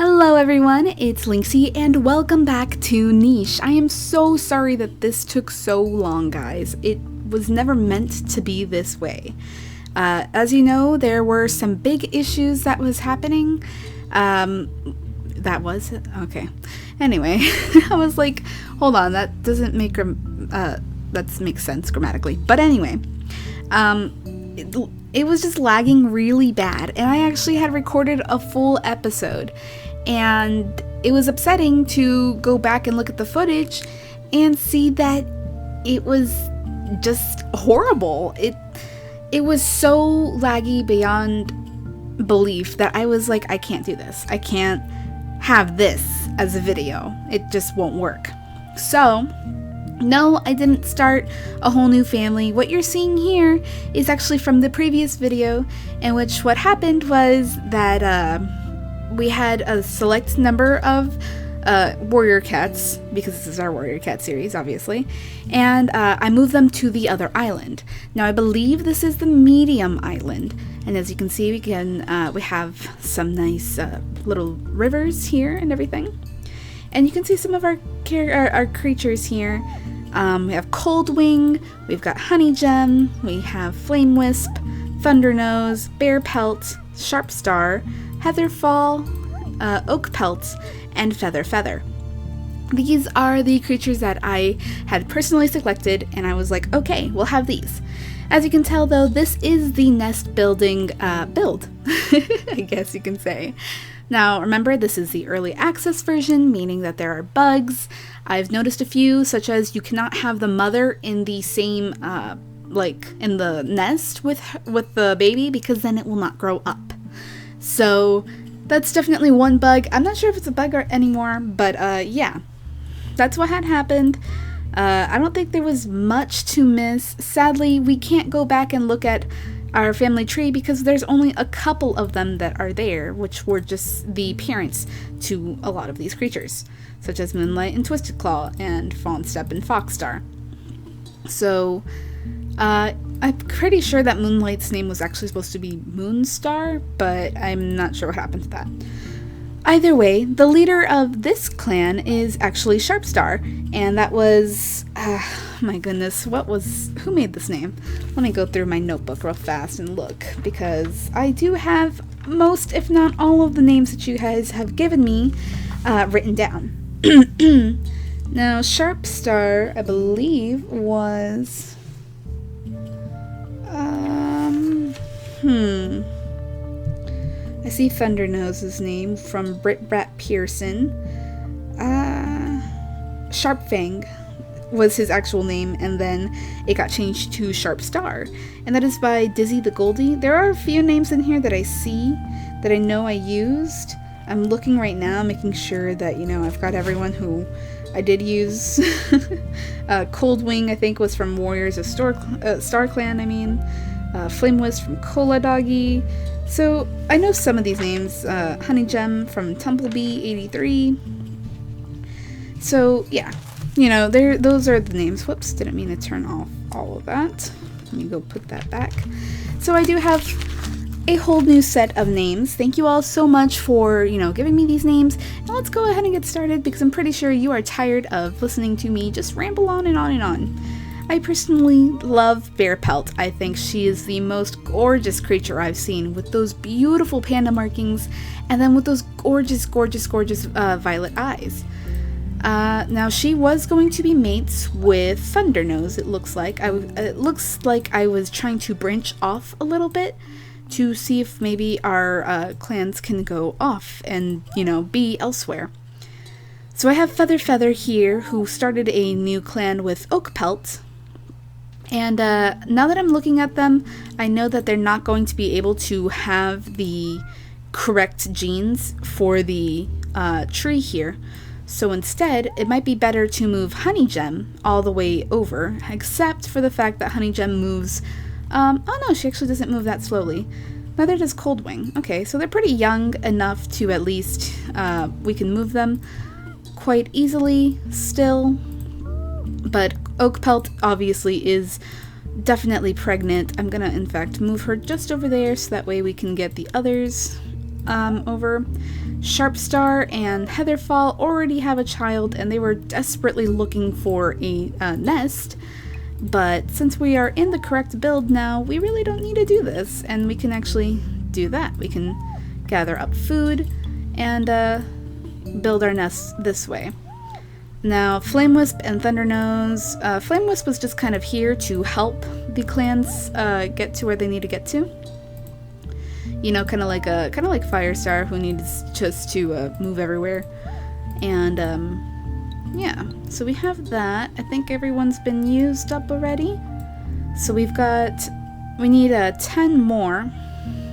Hello everyone, it's Lynxie and welcome back to Niche. I am so sorry that this took so long, guys. It was never meant to be this way. As you know, there were some big issues that was happening. Okay. Anyway, I was like, hold on, that doesn't make sense grammatically. But anyway, it was just lagging really bad, and I actually had recorded a full episode, and it was upsetting to go back and look at the footage and see that it was just horrible. It was so laggy beyond belief that I was like, I can't do this. I can't have this as a video. It just won't work. So no, I didn't start a whole new family. What you're seeing here is actually from the previous video, in which what happened was that we had a select number of warrior cats, because this is our warrior cat series, obviously, and I moved them to the other island. Now, I believe this is the medium island, and as you can see, we have some nice little rivers here and everything. And you can see some of our creatures here. We have Coldwing, we've got Honeygem, we have Flamewisp, Thundernose, Bearpelt, Sharpstar, Heatherfall, Oakpelt, and Feather. These are the creatures that I had personally selected, and I was like, okay, we'll have these. As you can tell, though, this is the nest building build, I guess you can say. Now, remember, this is the early access version, meaning that there are bugs. I've noticed a few, such as you cannot have the mother in the same, in the nest with the baby, because then it will not grow up. So that's definitely one bug. I'm not sure if it's a bug anymore, but yeah, that's what had happened. I don't think there was much to miss. Sadly, we can't go back and look at our family tree because there's only a couple of them that are there, which were just the parents to a lot of these creatures, such as Moonlight and Twisted Claw and Fawnstep and Foxstar. So I'm pretty sure that Moonlight's name was actually supposed to be Moonstar, but I'm not sure what happened to that. Either way, the leader of this clan is actually Sharpstar, and that was, my goodness, who made this name? Let me go through my notebook real fast and look, because I do have most, if not all, of the names that you guys have given me written down. Now, Sharpstar, I believe, was, I see Thundernose's name from Brit Brat Pearson. Sharpfang was his actual name, and then it got changed to Sharpstar, and that is by Dizzy the Goldie. There are a few names in here that I see that I know I used. I'm looking right now, making sure that, I've got everyone who I did use. Coldwing, I think, was from Warriors of Star Clan, Flamewisp from Cola Doggy. So, I know some of these names. Honeygem from Tumblebee 83. So, yeah. Those are the names. Whoops, didn't mean to turn off all of that. Let me go put that back. So, I do have a whole new set of names. Thank you all so much for, giving me these names. And let's go ahead and get started, because I'm pretty sure you are tired of listening to me just ramble on and on and on. I personally love Bearpelt. I think she is the most gorgeous creature I've seen, with those beautiful panda markings, and then with those gorgeous violet eyes. Now, she was going to be mates with Thundernose, it looks like. It looks like I was trying to branch off a little bit to see if maybe our clans can go off and, be elsewhere. So I have Feather here, who started a new clan with Oakpelt. And now that I'm looking at them, I know that they're not going to be able to have the correct genes for the tree here. So instead, it might be better to move Honeygem all the way over, except for the fact that Honeygem moves... oh no, she actually doesn't move that slowly. Neither does Coldwing. Okay, so they're pretty young enough to at least we can move them quite easily still. But Oakpelt obviously is definitely pregnant. I'm gonna, in fact, move her just over there so that way we can get the others over. Sharpstar and Heatherfall already have a child, and they were desperately looking for a nest. But since we are in the correct build now, we really don't need to do this, and we can actually do that. We can gather up food and build our nest this way. Now, Flamewisp and Thundernose. Flamewisp was just kind of here to help the clans get to where they need to get to. You know, kind of like Firestar, who needs just to move everywhere. And yeah, so we have that. I think everyone's been used up already. So we need 10 more,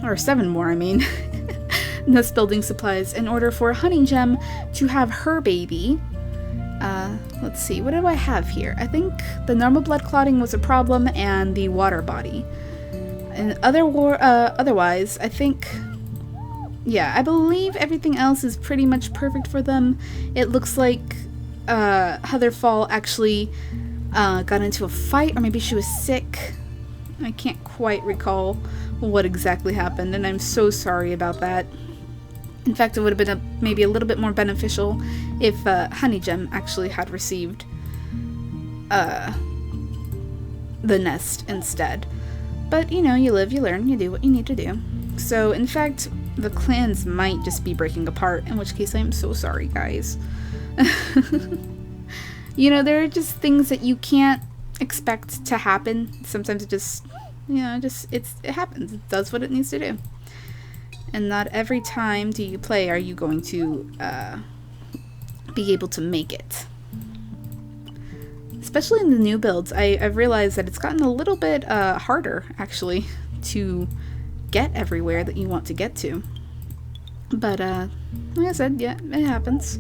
or 7 more, I mean, nest building supplies in order for Honey Gem to have her baby. Let's see, what do I have here? I think the normal blood clotting was a problem, and the water body. And otherwise, I think, yeah, I believe everything else is pretty much perfect for them. It looks like Heatherfall actually got into a fight, or maybe she was sick. I can't quite recall what exactly happened, and I'm so sorry about that. In fact, it would have been maybe a little bit more beneficial if Honey Gem actually had received the nest instead. But, you know, you live, you learn, you do what you need to do. So, in fact, the clans might just be breaking apart, in which case I am so sorry, guys. You know, there are just things that you can't expect to happen. Sometimes it just, you know, it happens. It does what it needs to do. And not every time do you play are you going to be able to make it. Especially in the new builds, I've realized that it's gotten a little bit harder, actually, to get everywhere that you want to get to. But, like I said, yeah, it happens.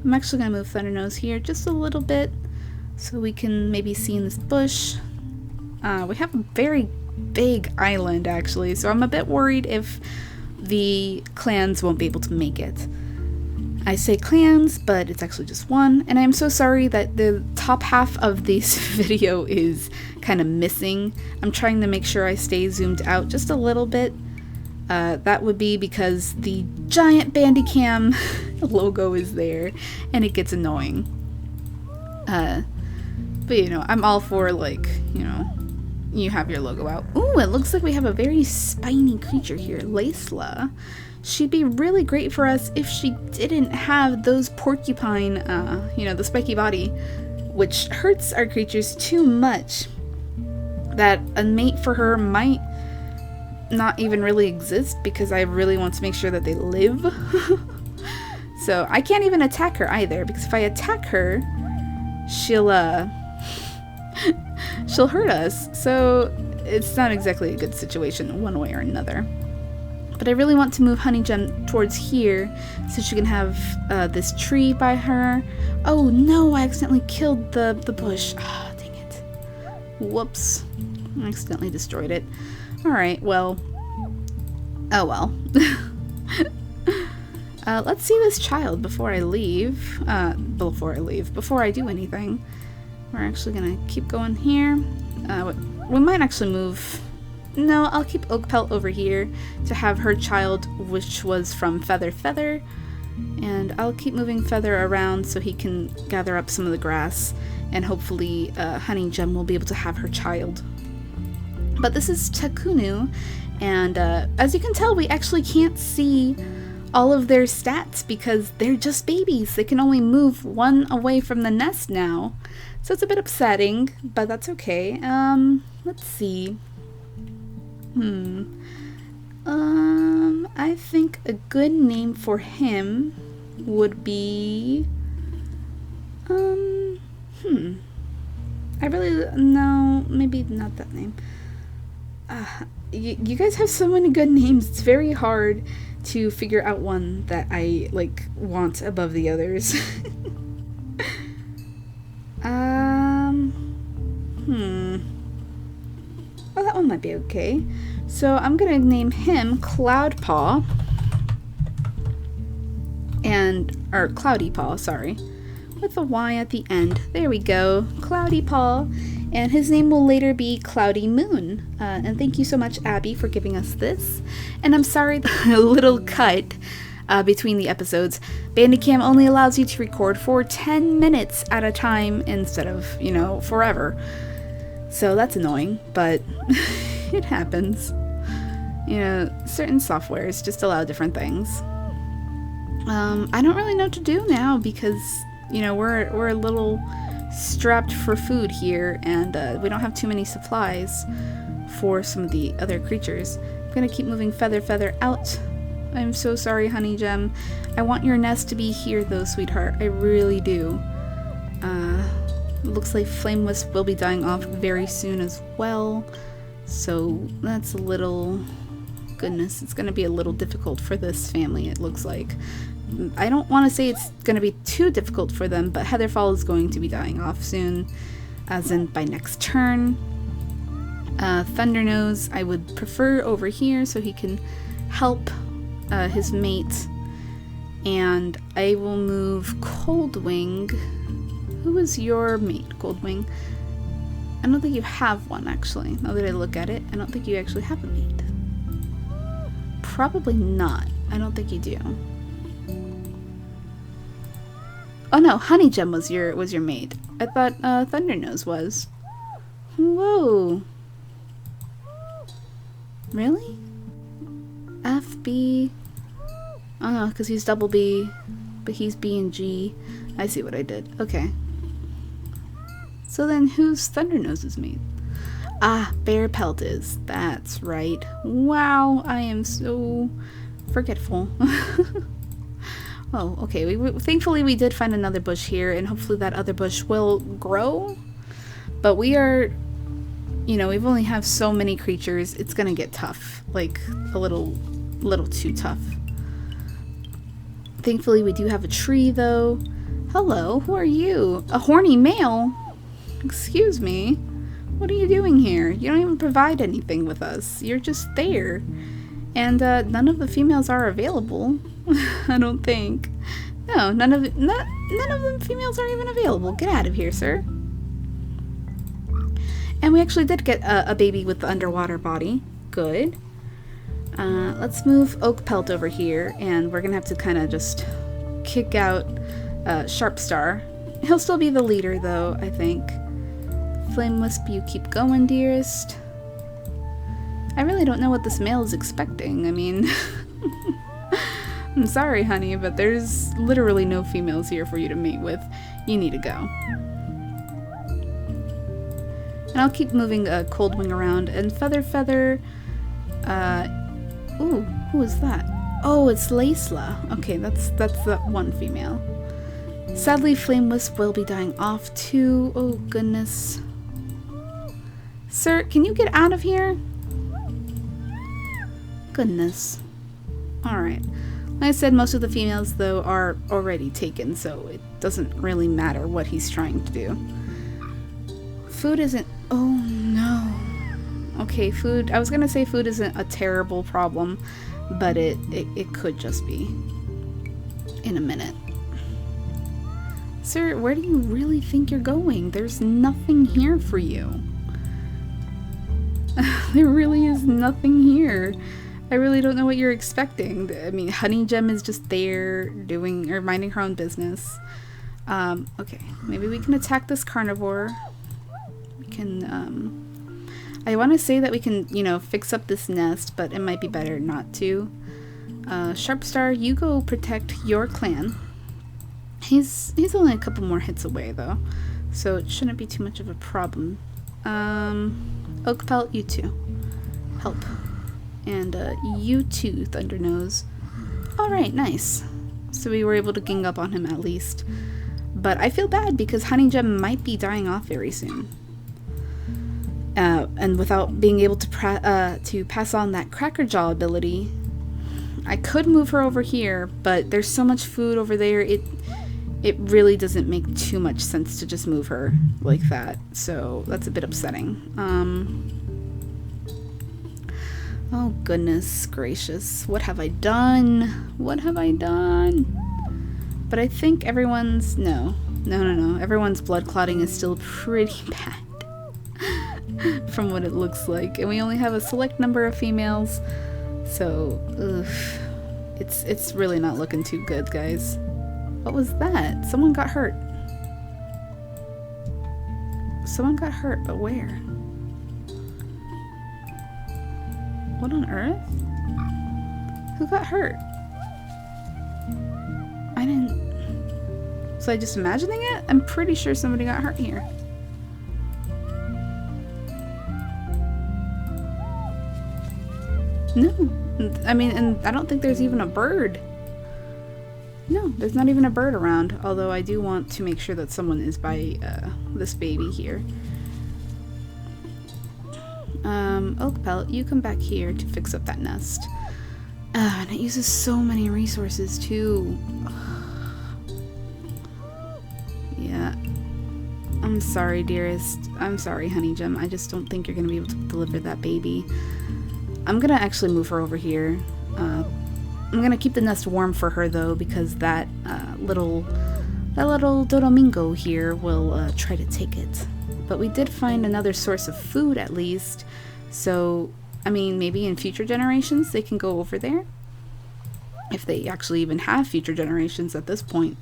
I'm actually going to move Thundernose here just a little bit so we can maybe see in this bush. We have a very big island, actually, so I'm a bit worried if the clans won't be able to make it. I say clans, but it's actually just one, and I'm so sorry that the top half of this video is kind of missing. I'm trying to make sure I stay zoomed out just a little bit. That would be because the giant Bandicam logo is there, and it gets annoying. But you know, I'm all for, like, you know, you have your logo out. Ooh, it looks like we have a very spiny creature here, Lacela. She'd be really great for us if she didn't have those porcupine, you know, the spiky body, which hurts our creatures too much that a mate for her might not even really exist, because I really want to make sure that they live. So I can't even attack her either, because if I attack her, she'll hurt us. So it's not exactly a good situation one way or another. But I really want to move Honey Gem towards here so she can have this tree by her. Oh no, I accidentally killed the bush. Ah, dang it. Whoops. I accidentally destroyed it. Alright, well. Oh well. Let's see this child before I leave. Before I do anything. We're actually gonna keep going here. We might actually move... No, I'll keep Oakpelt over here to have her child, which was from Feather. And I'll keep moving Feather around so he can gather up some of the grass, and hopefully Honey Gem will be able to have her child. But this is Takunu, and as you can tell, we actually can't see all of their stats because they're just babies. They can only move one away from the nest now. So it's a bit upsetting, but that's okay. Let's see. I think a good name for him would be, I really, no, maybe not that name. You guys have so many good names, it's very hard to figure out one that I, like, want above the others. Well, that one might be okay. So I'm gonna name him Cloudpaw, or Cloudy Paw, sorry, with a Y at the end. There we go, Cloudy Paw. And his name will later be Cloudy Moon. And thank you so much, Abby, for giving us this. And I'm sorry, the little cut between the episodes. Bandicam only allows you to record for 10 minutes at a time instead of, forever. So that's annoying, but it happens. Certain softwares just allow different things. I don't really know what to do now because, we're a little strapped for food here, and we don't have too many supplies for some of the other creatures. I'm gonna keep moving Feather out. I'm so sorry, Honey Gem. I want your nest to be here though, sweetheart. I really do. Looks like Flame Wisp will be dying off very soon as well. So that's a little... Goodness, it's gonna be a little difficult for this family, it looks like. I don't want to say it's going to be too difficult for them, but Heatherfall is going to be dying off soon, as in by next turn. Thundernose I would prefer over here so he can help his mate. And I will move Coldwing. Who is your mate, Coldwing? I don't think you have one, actually. Now that I look at it, I don't think you actually have a mate. Probably not. I don't think you do. Oh no, Honey Gem was your mate. I thought Thundernose was. Whoa. Really? FB. Oh, because he's double B, but he's B and G. I see what I did. Okay. So then who's Thundernose's mate? Ah, Bear Pelt is. That's right. Wow, I am so forgetful. Oh, okay. Thankfully we did find another bush here, and hopefully that other bush will grow. But we are, we've only have so many creatures. It's gonna get tough, like a little too tough. Thankfully we do have a tree though. Hello, who are you? A horny male? Excuse me. What are you doing here? You don't even provide anything with us. You're just there. And none of the females are available. I don't think. No, none of the females are even available. Get out of here, sir. And we actually did get a baby with the underwater body. Good. Let's move Oak Pelt over here, and we're gonna have to kind of just kick out Sharpstar. He'll still be the leader, though, I think. Flame Wisp, you keep going, dearest. I really don't know what this male is expecting. I mean, I'm sorry, honey, but there's literally no females here for you to mate with. You need to go. And I'll keep moving Coldwing around. And Feather, ooh, who is that? Oh, it's Laisla. Okay, that's that one female. Sadly, Flame Wisp will be dying off too. Oh, goodness. Sir, can you get out of here? Goodness. Alright. Like I said, most of the females, though, are already taken, so it doesn't really matter what he's trying to do. Food isn't... Oh, no. Okay, food... I was gonna say food isn't a terrible problem, but it could just be. In a minute. Sir, where do you really think you're going? There's nothing here for you. There really is nothing here. I really don't know what you're expecting. I mean, Honey Gem is just there doing or minding her own business. Okay, maybe we can attack this carnivore. We can, I want to say that we can, fix up this nest, but it might be better not to. Sharpstar, you go protect your clan. He's only a couple more hits away, though, so it shouldn't be too much of a problem. Oak Pelt, you too. Help. And you too, Thundernose. Alright, nice. So we were able to gang up on him at least. But I feel bad because Honey Gem might be dying off very soon. And without being able to pass on that Cracker Jaw ability, I could move her over here, but there's so much food over there, it really doesn't make too much sense to just move her like that. So that's a bit upsetting. Oh goodness gracious, what have I done? What have I done? But I think everyone's, no. Everyone's blood clotting is still pretty bad. from what it looks like. And we only have a select number of females. So, it's really not looking too good, guys. What was that? Someone got hurt. Someone got hurt, but where? What on earth? Who got hurt? I didn't... Was I just imagining it? I'm pretty sure somebody got hurt here. No. I mean, and I don't think there's even a bird. No, there's not even a bird around. Although I do want to make sure that someone is by this baby here. Oak Pelt, you come back here to fix up that nest. And it uses so many resources too. Yeah. I'm sorry, dearest. I'm sorry, Honey Gem. I just don't think you're gonna be able to deliver that baby. I'm gonna actually move her over here. I'm gonna keep the nest warm for her though, because that little Dodomingo here will try to take it. But we did find another source of food at least. So, I mean, maybe in future generations they can go over there. If they actually even have future generations at this point.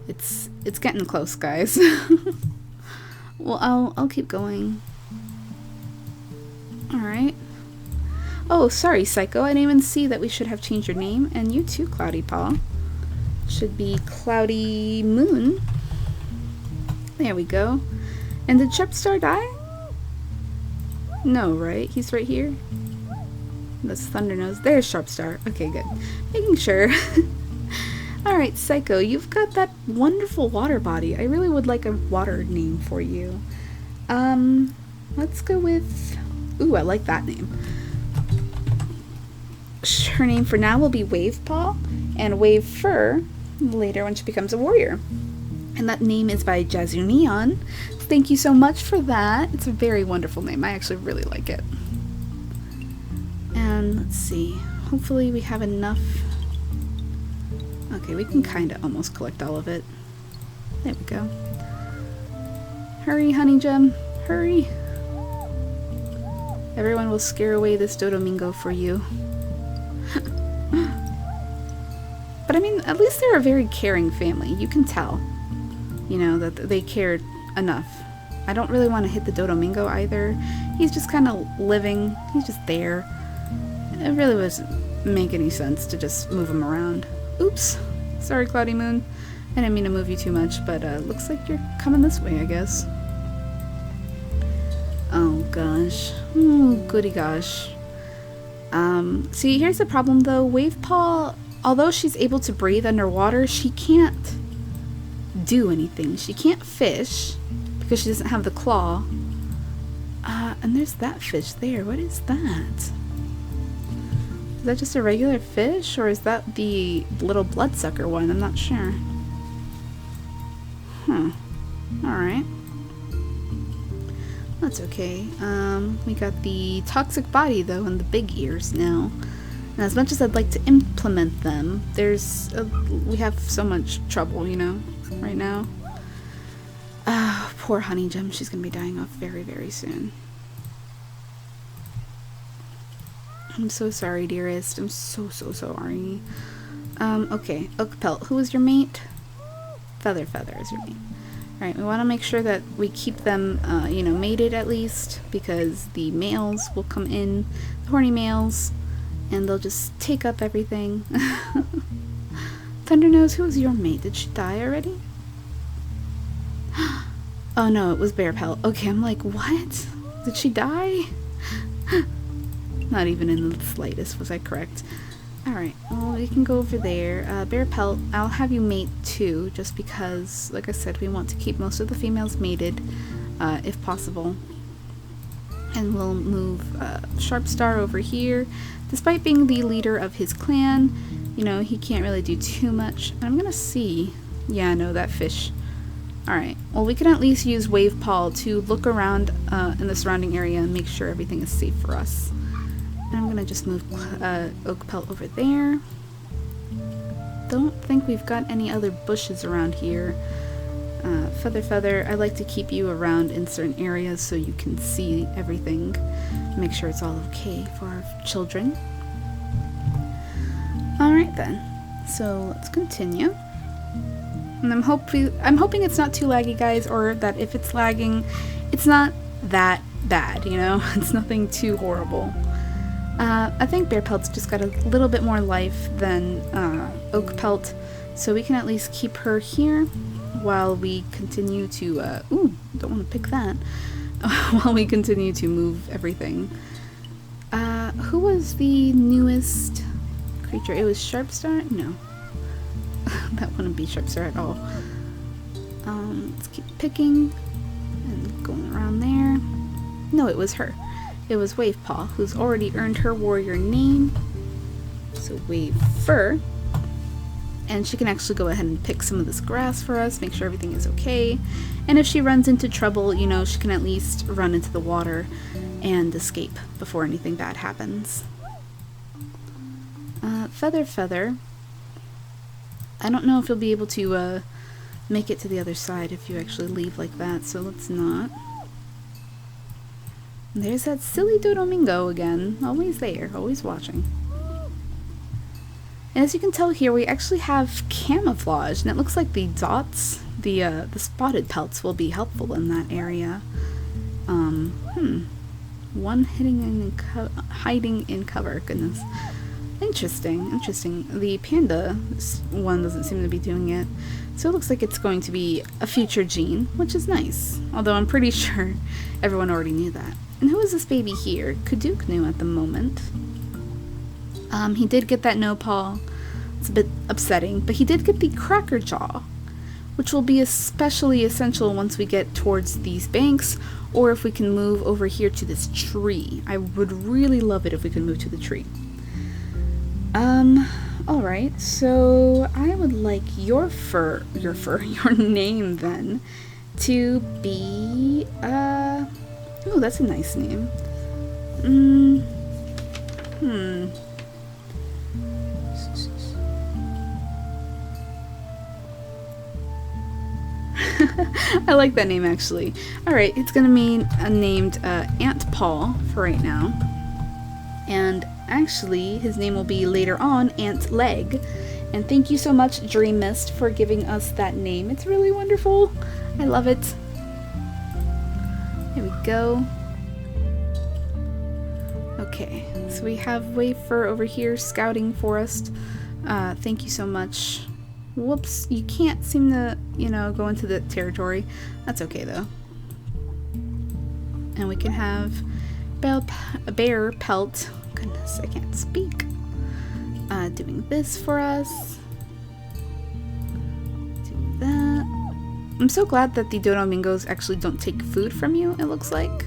It's getting close, guys. Well, I'll keep going. Alright. Oh, sorry, Psycho. I didn't even see that we should have changed your name. And you too, Cloudy Paw. Should be Cloudy Moon. There we go. And did Sharpstar die? No, right? He's right here. That's Thundernose. There's Sharpstar. Okay, good. Making sure. Alright, Psycho, you've got that wonderful water body. I really would like a water name for you. Let's go with... Ooh, I like that name. Her name for now will be Wave Paw, and Wave Fur later when she becomes a warrior. And that name is by Jazzu Neon. Thank you so much for that. It's a very wonderful name. I actually really like it. And let's see. Hopefully we have enough. Okay, we can kind of almost collect all of it. There we go. Hurry, Honey Gem. Hurry. Everyone will scare away this Dodomingo for you. But I mean, at least they're a very caring family. You can tell, you know, that they cared enough. I don't really want to hit the Dodomingo either. He's just kind of living. He's just there. It really doesn't make any sense to just move him around. Oops. Sorry, Cloudy Moon. I didn't mean to move you too much, but looks like you're coming this way, I guess. Oh, gosh. Oh, goody gosh. See, here's the problem, though. Wave Paw, although she's able to breathe underwater, she can't do anything. She can't fish because she doesn't have the claw. And there's that fish there. What is that? Is that just a regular fish, or is that the little bloodsucker one? I'm not sure. Huh. Alright. That's okay. We got the toxic body, though, and the big ears now. And as much as I'd like to implement them, we have so much trouble, you know, right now. Poor Honey Gem. She's gonna be dying off very, very soon. I'm so sorry, dearest. I'm so sorry. Okay. Oak Pelt, who is your mate? Feather is your mate. Alright, we want to make sure that we keep them, you know, mated at least, because the males will come in, the horny males, and they'll just take up everything. Thundernose, who was your mate? Did she die already? Oh no, it was Bear Pelt. Okay, I'm like, what? Did she die? Not even in the slightest was I correct. Alright, well, we can go over there. Bear Pelt, I'll have you mate too, just because, like I said, we want to keep most of the females mated, if possible. And we'll move Sharpstar over here. Despite being the leader of his clan, you know, he can't really do too much. And I'm gonna see... Yeah, no, that fish. Alright, well, we can at least use Wave Paw to look around in the surrounding area and make sure everything is safe for us. And I'm gonna just move Oak Pelt over there. Don't think we've got any other bushes around here. Feather, I like to keep you around in certain areas so you can see everything. Make sure it's all okay for our children. Alright then, so let's continue. And I'm hoping it's not too laggy, guys, or that if it's lagging, it's not that bad, you know? It's nothing too horrible. I think Bear Pelt's just got a little bit more life than Oak Pelt, so we can at least keep her here while we continue to, ooh, don't want to pick that, while we continue to move everything. Who was the newest creature? It was Sharpstar? No. That wouldn't be Sharpstar at all. Let's keep picking and going around there. No, it was her. It was Wavepaw, who's already earned her warrior name. So Wave-Fur. And she can actually go ahead and pick some of this grass for us, make sure everything is okay. And if she runs into trouble, you know, she can at least run into the water and escape before anything bad happens. Feather. I don't know if you'll be able to make it to the other side if you actually leave like that, so let's not. There's that silly Dodongo again, always there, always watching. And as you can tell here, we actually have camouflage, and it looks like the dots, the spotted pelts will be helpful in that area. One hiding in cover, goodness. Interesting. The panda one doesn't seem to be doing it, so it looks like it's going to be a future gene, which is nice. Although I'm pretty sure everyone already knew that. And who is this baby here? Kaduk knew at the moment. He did get that no paw. It's a bit upsetting, but he did get the cracker jaw, which will be especially essential once we get towards these banks, or if we can move over here to this tree. I would really love it if we could move to the tree. Alright, so I would like your name then to be, oh, that's a nice name. I like that name, actually. Alright, it's gonna be named Ant Paw for right now. And actually, his name will be later on Ant Leg. And thank you so much, Dream Mist, for giving us that name. It's really wonderful. I love it. Here we go. Okay, so we have Wave-Fur over here scouting for us. Thank you so much. Whoops, you can't seem to, you know, go into the territory. That's okay, though. And we can have Bear Pelt. Goodness, I can't speak. Doing this for us. Do that. I'm so glad that the Dodongo's actually don't take food from you, it looks like.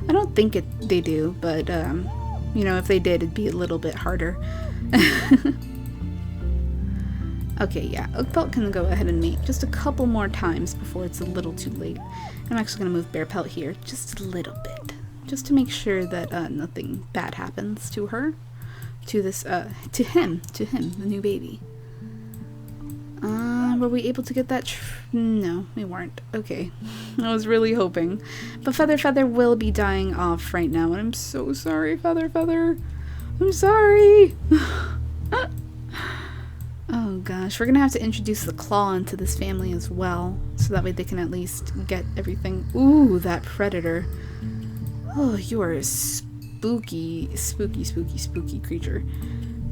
I don't think they do, but, you know, if they did, it'd be a little bit harder. Okay, yeah, Oakpelt can go ahead and mate just a couple more times before it's a little too late. I'm actually going to move Bear Pelt here just a little bit, just to make sure that nothing bad happens to her, to this, to him, the new baby. Were we able to get that? No, we weren't. Okay, I was really hoping. But Feather will be dying off right now, and I'm so sorry, Feather. I'm sorry. Oh gosh, we're gonna have to introduce the claw into this family as well, so that way they can at least get everything. Ooh, that predator. Oh, you are a spooky creature.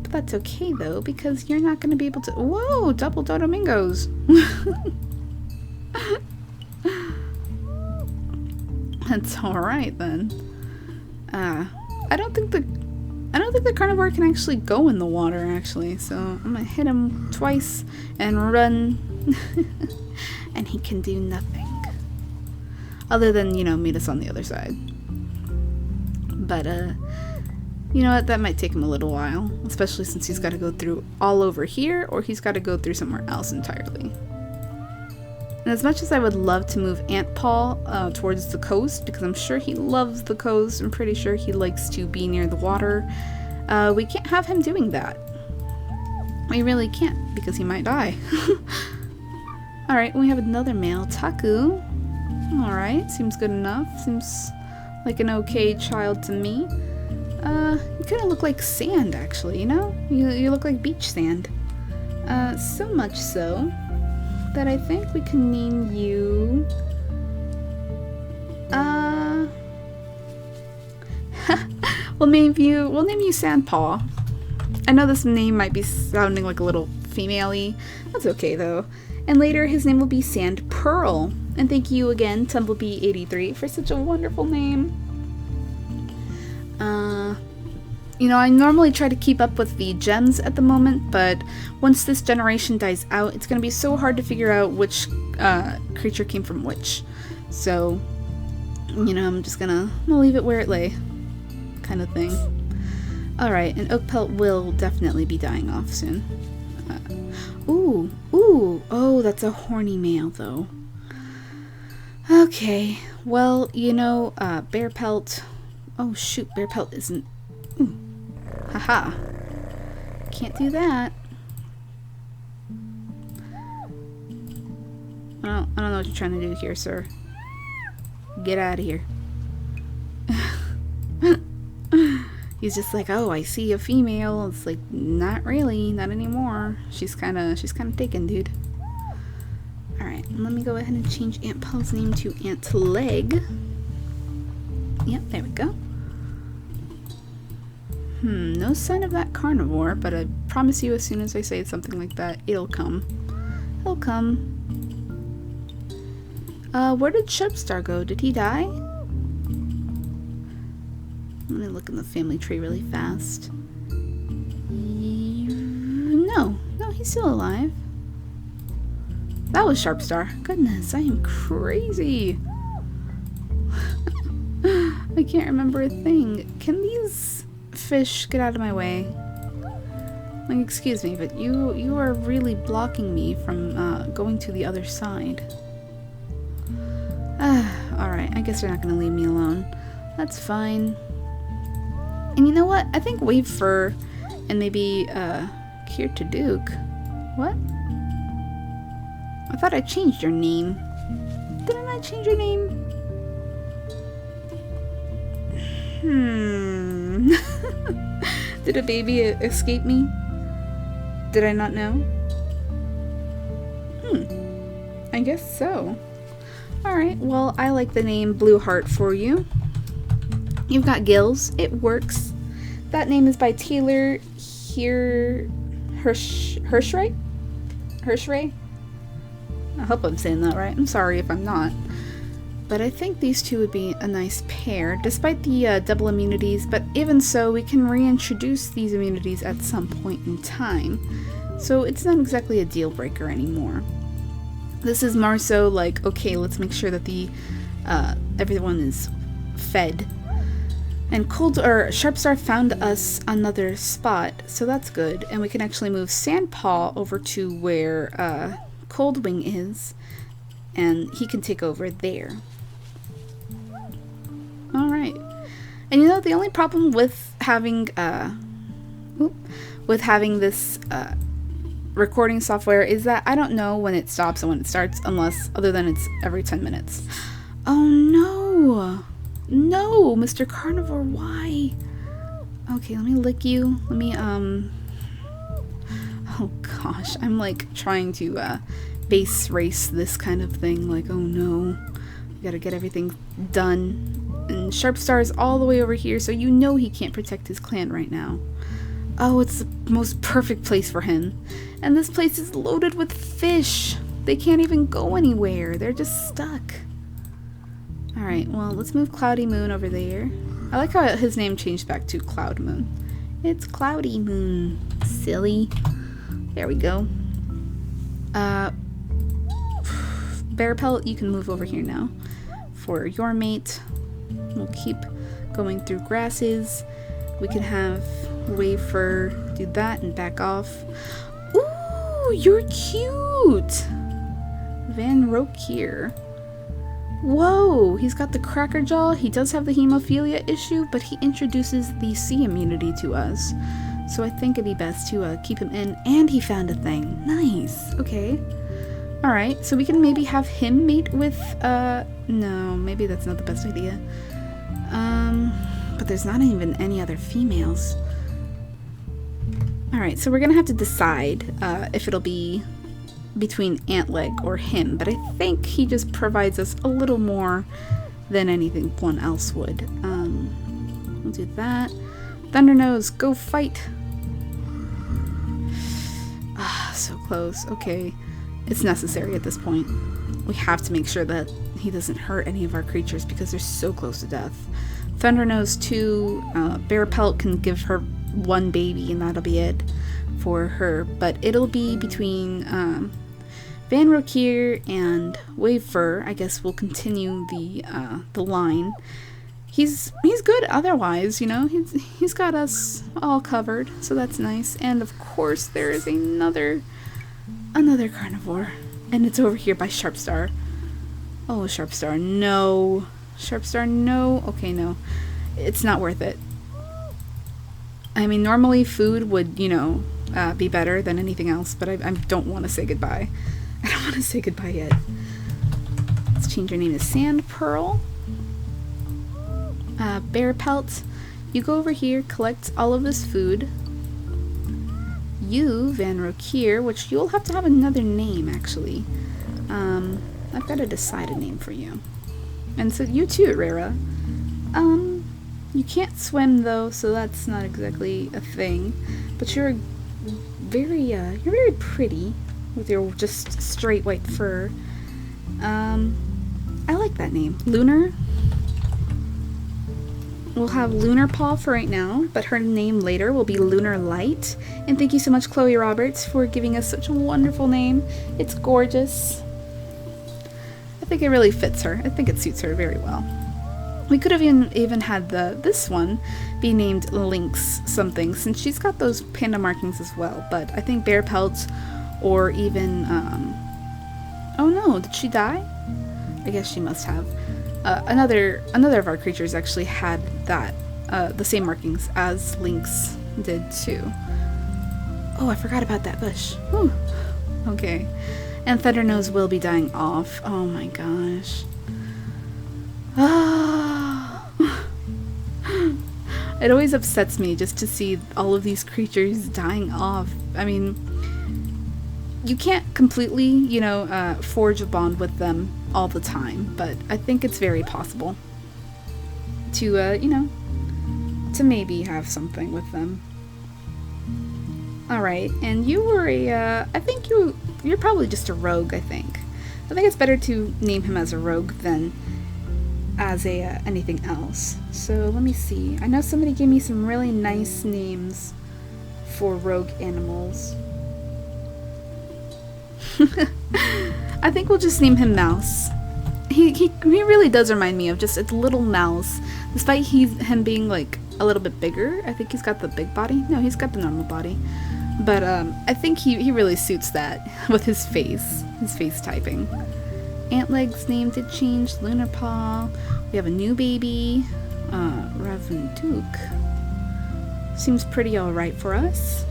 But that's okay though, because you're not gonna be able to. Whoa, double Dodongo's. That's alright then. I don't think the carnivore can actually go in the water, actually, so I'm gonna hit him twice and run. And he can do nothing. Other than, you know, meet us on the other side. But, you know what, that might take him a little while, especially since he's got to go through all over here, or he's got to go through somewhere else entirely. And as much as I would love to move Ant Paw towards the coast, because I'm sure he loves the coast, I'm pretty sure he likes to be near the water, we can't have him doing that. We really can't, because he might die. Alright, we have another male, Taku. Alright, seems good enough. Seems like an okay child to me. You kind of look like sand, actually, you know? You look like beach sand. So much so that I think we can name you... we'll name you Sandpaw. I know this name might be sounding like a little female-y. That's okay, though. And later, his name will be Sand Pearl. And thank you again, Tumblebee83, for such a wonderful name. You know, I normally try to keep up with the gems at the moment, but once this generation dies out, it's going to be so hard to figure out which creature came from which. So, you know, I'm just gonna leave it where it lay, kind of thing. Alright, and Oakpelt will definitely be dying off soon. Ooh, oh, that's a horny male, though. Okay, well, you know, Bearpelt... Oh, shoot, Bearpelt isn't... Haha. Can't do that. I don't know what you're trying to do here, sir. Get out of here. He's just like, oh, I see a female. It's like, not really, not anymore. She's kind of taken, dude. Alright, let me go ahead and change Aunt Paul's name to Aunt Leg. Yep, there we go. No sign of that carnivore, but I promise you as soon as I say something like that, it'll come. It'll come. Where did Sharpstar go? Did he die? Let me look in the family tree really fast. No, he's still alive. That was Sharpstar. Goodness, I am crazy. I can't remember a thing. Can these fish get out of my way? Like, excuse me, but you are really blocking me from going to the other side. Alright, I guess they're not gonna leave me alone. That's fine. And you know what? I think Wave Fur and maybe Kier to Duke. What? I thought I changed your name. Didn't I change your name? Did a baby escape me? Did I not know? I guess so. Alright, well, I like the name Blue Heart for you. You've got gills. It works. That name is by Taylor Hirschray? I hope I'm saying that right. I'm sorry if I'm not. But I think these two would be a nice pair, despite the double immunities, but even so, we can reintroduce these immunities at some point in time. So it's not exactly a deal breaker anymore. This is more so like, okay, let's make sure that the everyone is fed. And Sharpstar found us another spot, so that's good. And we can actually move Sandpaw over to where Coldwing is, and he can take over there. Alright. And you know, the only problem with having this recording software is that I don't know when it stops and when it starts, other than it's every 10 minutes. Oh no! No, Mr. Carnivore, why? Okay, let me lick you. Let me, oh gosh, I'm like trying to, base race this kind of thing. Like, oh no, we gotta get everything done. And Sharpstar is all the way over here, so you know he can't protect his clan right now. Oh, it's the most perfect place for him. And this place is loaded with fish. They can't even go anywhere. They're just stuck. Alright, well, let's move Cloudy Moon over there. I like how his name changed back to Cloud Moon. It's Cloudy Moon. Silly. There we go. Bearpelt, you can move over here now. For your mate, we'll keep going through grasses. We can have Wave Fur do that and back off. Ooh, you're cute! Van Rokier. Whoa, he's got the cracker jaw. He does have the hemophilia issue, but he introduces the C immunity to us. So I think it'd be best to keep him in. And he found a thing. Nice. Okay. Alright, so we can maybe have him mate with, no, maybe that's not the best idea. But there's not even any other females. Alright, so we're gonna have to decide, if it'll be between Antleg or him, but I think he just provides us a little more than anything one else would. We'll do that. Thundernose, go fight! Ah, so close. Okay. It's necessary at this point. We have to make sure that he doesn't hurt any of our creatures because they're so close to death. Thundernose 2, Bear Pelt can give her one baby and that'll be it for her. But it'll be between Van Rokier and Wavefur. I guess we'll continue the line. He's good otherwise, you know. He's got us all covered, so that's nice. And of course there is another carnivore, and it's over here by Sharpstar. Oh, Sharpstar, no. Sharpstar, no. Okay, no. It's not worth it. I mean, normally food would, you know, be better than anything else, but I don't want to say goodbye. I don't want to say goodbye yet. Let's change your name to Sand Pearl. Bear Pelt, you go over here, collect all of this food. You, Van Rokier, which you'll have to have another name, actually. I've got to decide a name for you. And so you too, Rara. You can't swim though, so that's not exactly a thing. But you're very pretty with your just straight white fur. I like that name. Lunar. We'll have Lunar Paw for right now, but her name later will be Lunar Light. And thank you so much, Chloe Roberts, for giving us such a wonderful name. It's gorgeous. I think it really fits her. I think it suits her very well. We could have even had this one be named Lynx something, since she's got those panda markings as well. But I think Bear Pelt, or even oh no, did she die? I guess she must have. Another of our creatures actually had that the same markings as Lynx did too. Oh, I forgot about that bush. Whew. Okay. And Thundernose will be dying off. Oh my gosh. Ah. It always upsets me just to see all of these creatures dying off. I mean, you can't completely, you know, forge a bond with them all the time, but I think it's very possible to, you know, to maybe have something with them. Alright, and you were I think you're probably just a rogue, I think. I think it's better to name him as a rogue than as a, anything else. So let me see. I know somebody gave me some really nice names for rogue animals. I think we'll just name him Mouse. He really does remind me of just a little mouse. Despite him being like a little bit bigger, I think he's got the big body. No, he's got the normal body. But I think he really suits that with his face typing. Antleg's name did change. Lunar Paw. We have a new baby. Ravunduke. Seems pretty alright for us.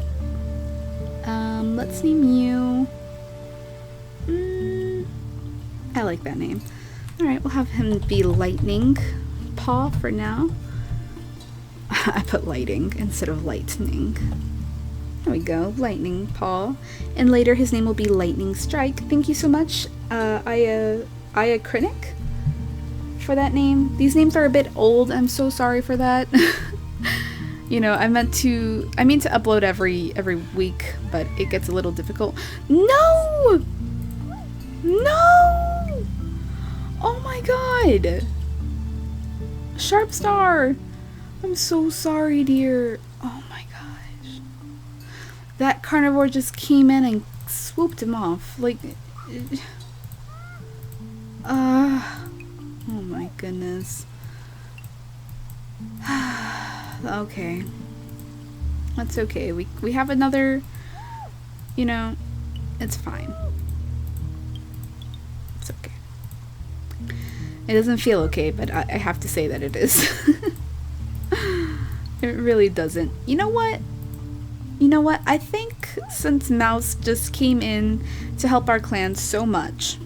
Let's name you... I like that name. Alright, we'll have him be Lightning Paw for now. I put lighting instead of lightning. There we go, Lightning Paw. And later his name will be Lightning Strike. Thank you so much, Aya Krinik, for that name. These names are a bit old. I'm so sorry for that. You know, I mean to upload every week, but it gets a little difficult. No! No! Oh my god! Sharpstar! I'm so sorry, dear. Oh my gosh. That carnivore just came in and swooped him off. Like... oh my goodness. Okay. That's okay. We have another... You know, it's fine. It's okay. It doesn't feel okay, but I have to say that it is. It really doesn't. You know what? you know what? I think since Mouse just came in to help our clan so much,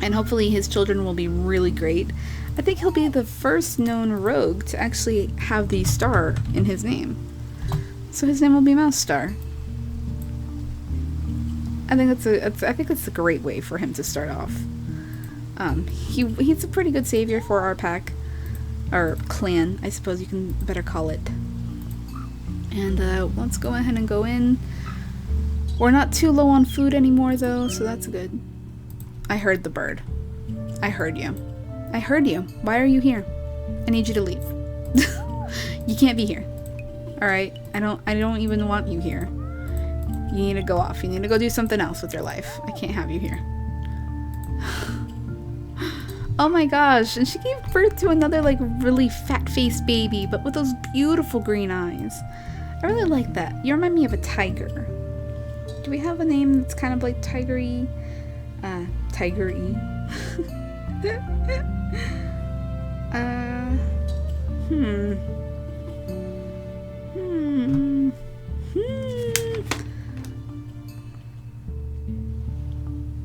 and hopefully his children will be really great, I think he'll be the first known rogue to actually have the star in his name. So his name will be Mouse Star. I think it's a great way for him to start off. He's a pretty good savior for our pack, our clan, I suppose you can better call it. And let's go ahead and go in. We're not too low on food anymore though, so that's good. I heard the bird. I heard you. I heard you. Why are you here? I need you to leave. You can't be here. Alright? I don't even want you here. You need to go off. You need to go do something else with your life. I can't have you here. Oh my gosh, and she gave birth to another like really fat-faced baby, but with those beautiful green eyes. I really like that. You remind me of a tiger. Do we have a name that's kind of like tiger-y? Tiger-y.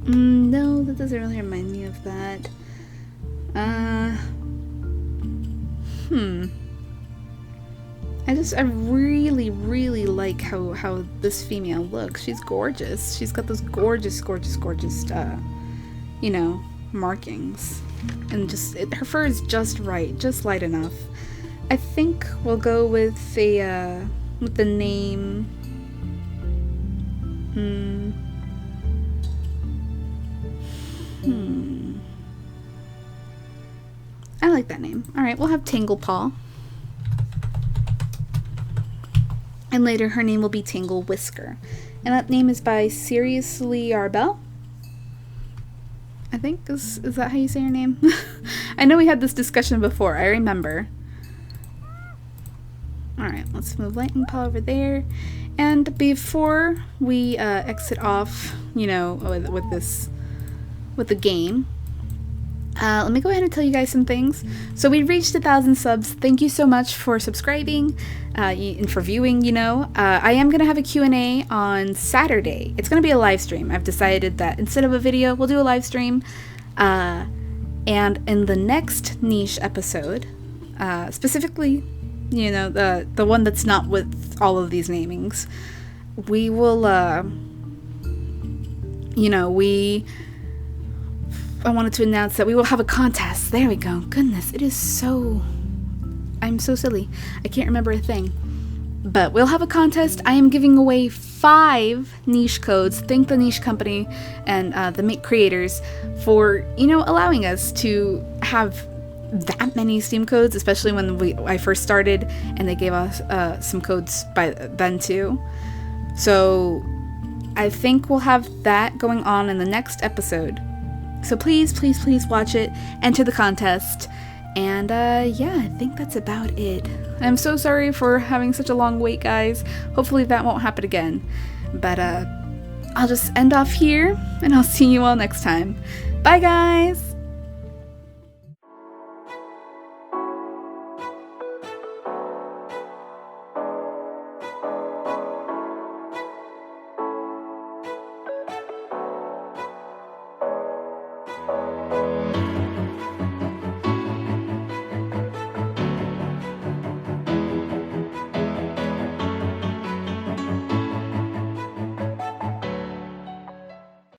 No, that doesn't really remind me of that. I really, really like how this female looks. She's gorgeous. She's got those gorgeous, you know, markings. And just, her fur is just right, just light enough. I think we'll go with the name, I like that name. Alright, we'll have Tanglepaw. And later her name will be Tangle Whisker. And that name is by Seriously Arbel. I think, is that how you say your name? I know we had this discussion before, I remember. Alright, let's move Lightning Paw over there. And before we exit off, you know, with the game, let me go ahead and tell you guys some things. So we reached 1,000 subs. Thank you so much for subscribing and for viewing, you know. I am going to have a Q&A on Saturday. It's going to be a live stream. I've decided that instead of a video, we'll do a live stream. And in the next niche episode, specifically, you know, the one that's not with all of these namings, we will, you know, I wanted to announce that we will have a contest. There we go. Goodness, it is so... I'm so silly. I can't remember a thing. But we'll have a contest. I am giving away 5 niche codes. Thank the niche company and the creators for, you know, allowing us to have that many Steam codes, especially when I first started and they gave us some codes by then too. So I think we'll have that going on in the next episode. So please, please, please watch it, enter the contest, and yeah, I think that's about it. I'm so sorry for having such a long wait, guys. Hopefully that won't happen again. But I'll just end off here, and I'll see you all next time. Bye, guys!